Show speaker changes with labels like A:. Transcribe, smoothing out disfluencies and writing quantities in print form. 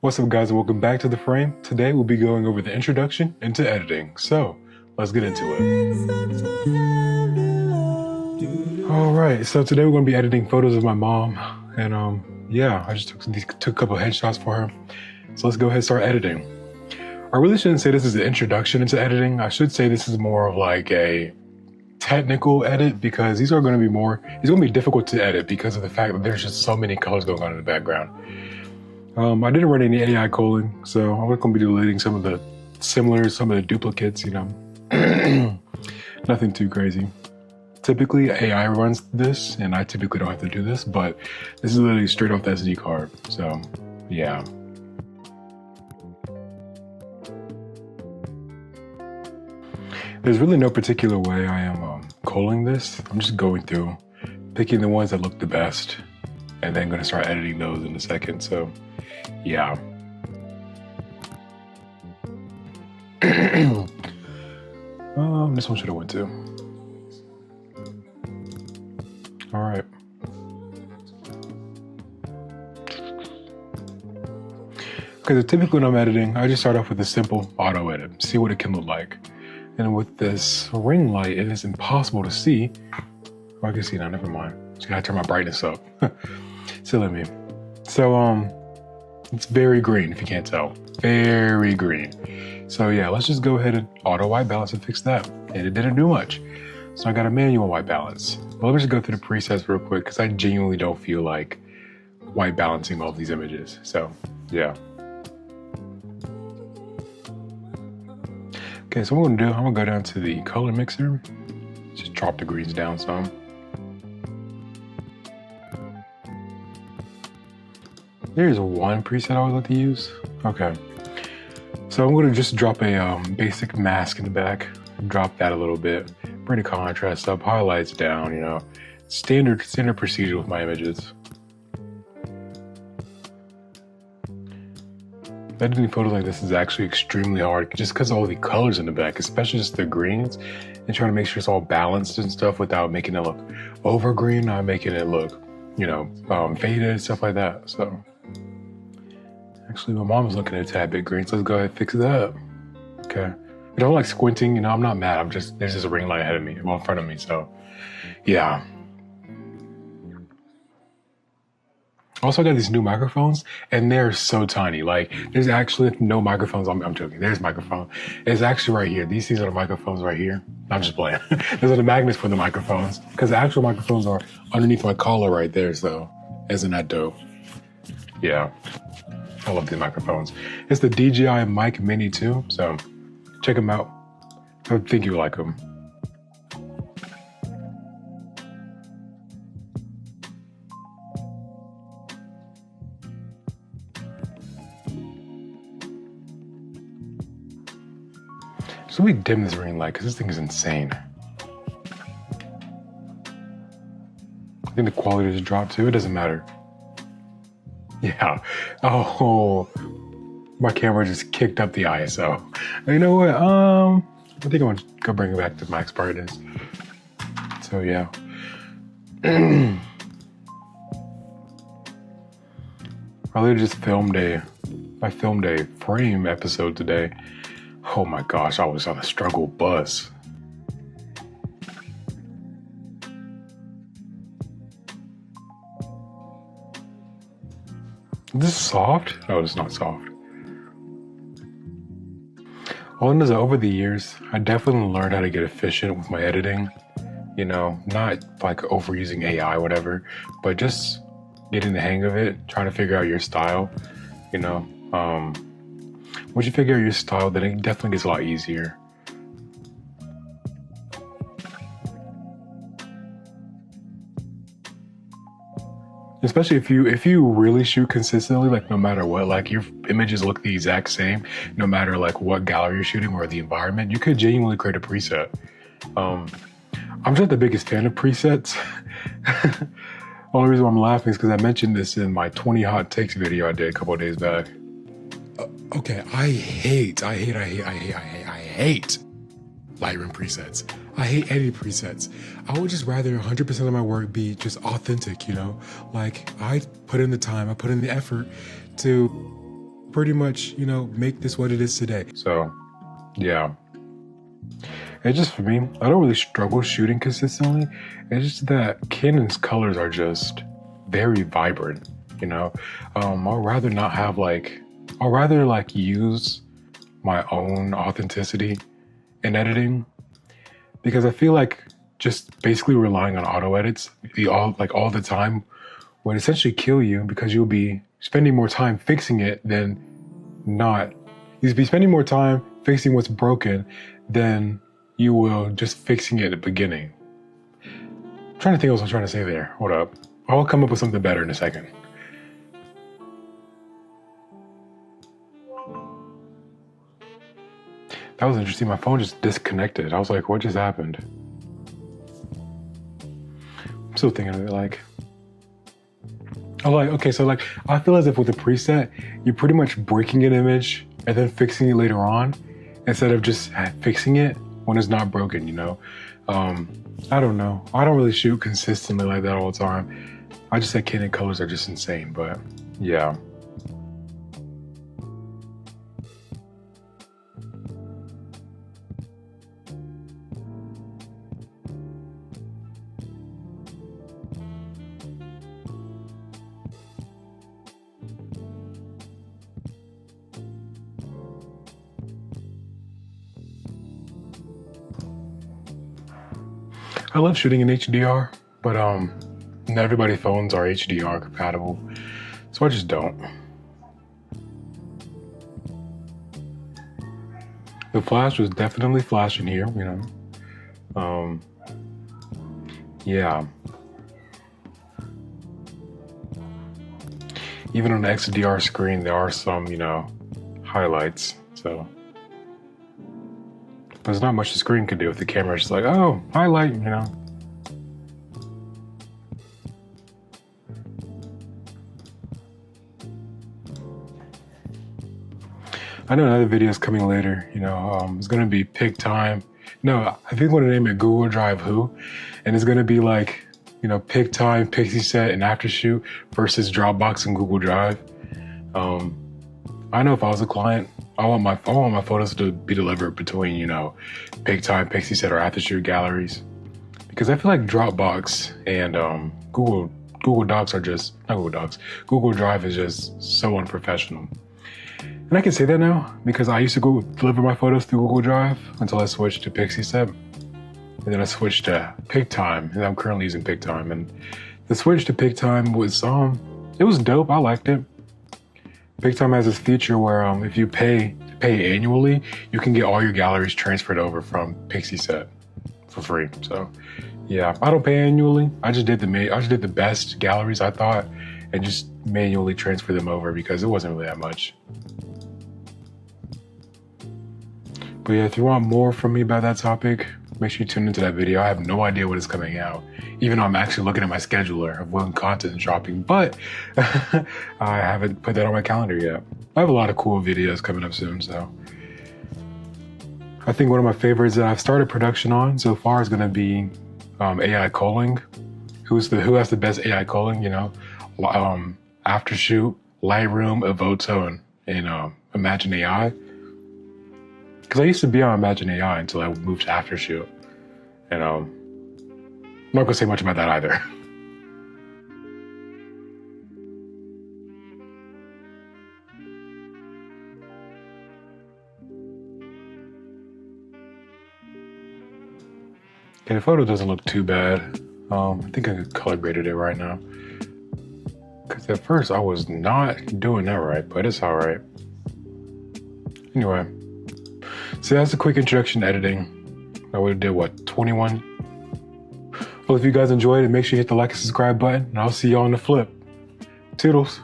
A: What's up, guys, and welcome back to The Frame. Today we'll be going over the introduction into editing. So let's get into it. All right, so today we're going to be editing photos of my mom, and yeah, I just took a couple headshots for her. So let's go ahead and start editing. I really shouldn't say this is the introduction into editing. I should say this is more of like a technical edit, because these are going to be it's going to be difficult to edit because of the fact that there's just so many colors going on in the background. I didn't run any AI culling, so I'm going to be deleting some of the similars, some of the duplicates, you know. Nothing too crazy. Typically, AI runs this, and I typically don't have to do this, but this is literally straight off the SD card, so yeah. There's really no particular way I am culling this. I'm just going through, picking the ones that look the best, and then going to start editing those in a second, so yeah. This one should have went too. All right. Okay, so typically when I'm editing, I just start off with a simple auto edit, see what it can look like. And with this ring light, it is impossible to see. Oh, I can see now, never mind. Just gotta turn my brightness up. Silly me. So, it's very green, if you can't tell. Very green. So yeah, let's just go ahead and auto white balance and fix that. And it didn't do much. So I got a manual white balance. But let me just go through the presets real quick, because I genuinely don't feel like white balancing all of these images. So yeah. Okay, so what I'm gonna do, I'm gonna go down to the color mixer. Just drop the greens down some. There's one preset I always like to use. Okay. So I'm gonna just drop a basic mask in the back. Drop that a little bit. Bring the contrast up, highlights down, you know. Standard procedure with my images. Editing photos like this is actually extremely hard just because of all the colors in the back, especially just the greens, and trying to make sure it's all balanced and stuff without making it look over green, not making it look, you know, faded, stuff like that. So actually my mom's looking at a tad bit green, so let's go ahead and fix that. Okay. I don't like squinting, you know, I'm not mad. There's just a ring light ahead of me, well, in front of me, so yeah. Also, I got these new microphones, and they're so tiny. Like, there's actually no microphones. I'm joking. There's microphone. It's actually right here. These are the microphones right here. I'm just playing. Those are the magnets for the microphones, because the actual microphones are underneath my collar right there. So, isn't that dope? Yeah, I love these microphones. It's the DJI Mic Mini 2. So, check them out. I think you like them. So we dim this ring light because this thing is insane. I think the quality just dropped too. It doesn't matter. Yeah. Oh, my camera just kicked up the ISO. You know what? I think I'm gonna go bring it back to max brightness. So yeah. I literally just filmed a frame episode today. Oh my gosh, I was on a struggle bus. Is this soft? No, it's not soft. All I know is that over the years, I definitely learned how to get efficient with my editing. You know, not like overusing AI, whatever, but just getting the hang of it, trying to figure out your style, you know. Once you figure out your style, then it definitely gets a lot easier. Especially if you really shoot consistently, like no matter what, like your images look the exact same, no matter like what gallery you're shooting or the environment, you could genuinely create a preset. I'm just the biggest fan of presets. Only reason why I'm laughing is because I mentioned this in my 20 hot takes video I did a couple of days back. Okay, I hate Lightroom presets. I hate any presets. I would just rather 100% of my work be just authentic, you know? Like, I put in the time, I put in the effort to pretty much, make this what it is today. So, yeah. It's just, for me, I don't really struggle shooting consistently. It's just that Canon's colors are just very vibrant, I'd rather not have I'd rather use my own authenticity in editing, because I feel like just basically relying on auto edits all the time would essentially kill you, because you'll be spending more time fixing it than not. You'll be spending more time fixing what's broken than you will just fixing it at the beginning. I'm trying to think what I was trying to say there. Hold up. I'll come up with something better in a second. That was interesting. My phone just disconnected. I was like, what just happened? I'm still thinking of it I feel as if with a preset, you're pretty much breaking an image and then fixing it later on, instead of just fixing it when it's not broken, I don't know. I don't really shoot consistently like that all the time. I just say Canon colors are just insane, but yeah. I love shooting in HDR, but not everybody's phones are HDR compatible, so I just don't. The flash was definitely flashing here, yeah. Even on the XDR screen, there are some, highlights, so. But there's not much the screen can do if the camera's just like, oh, highlight, I know another video is coming later, it's gonna be pick time. No, I think I'm gonna name it Google Drive Who, and it's gonna be pick time, Pixie Set, and after shoot versus Dropbox and Google Drive. I know if I was a client, I want my photos to be delivered between, pick time, Pixie Set, or after shoot galleries, because I feel like Dropbox and Google Docs are just not Google Docs. Google Drive is just so unprofessional. And I can say that now because I used to deliver my photos through Google Drive until I switched to Pixie Set. And then I switched to PicTime, and I'm currently using PicTime. And the switch to PicTime was, it was dope. I liked it. PicTime has this feature where if you pay annually, you can get all your galleries transferred over from Pixie Set for free. So yeah, I don't pay annually. I just did the best galleries I thought, and just manually transfer them over because it wasn't really that much. But yeah, if you want more from me about that topic, make sure you tune into that video. I have no idea when it's coming out, even though I'm actually looking at my scheduler of when content is dropping, but I haven't put that on my calendar yet. I have a lot of cool videos coming up soon, so. I think one of my favorites that I've started production on so far is gonna be AI culling. Who has the best AI culling, After Shoot, Lightroom, Evoto, and Imagine AI. Because I used to be on Imagine AI until I moved to After Shoot. And I'm not gonna say much about that either. Okay, the photo doesn't look too bad. I think I color graded it right now. Because at first I was not doing that right, but it's all right. Anyway, so that's a quick introduction to editing. I would have did 21? Well, if you guys enjoyed it, make sure you hit the like and subscribe button, and I'll see you on the flip. Toodles.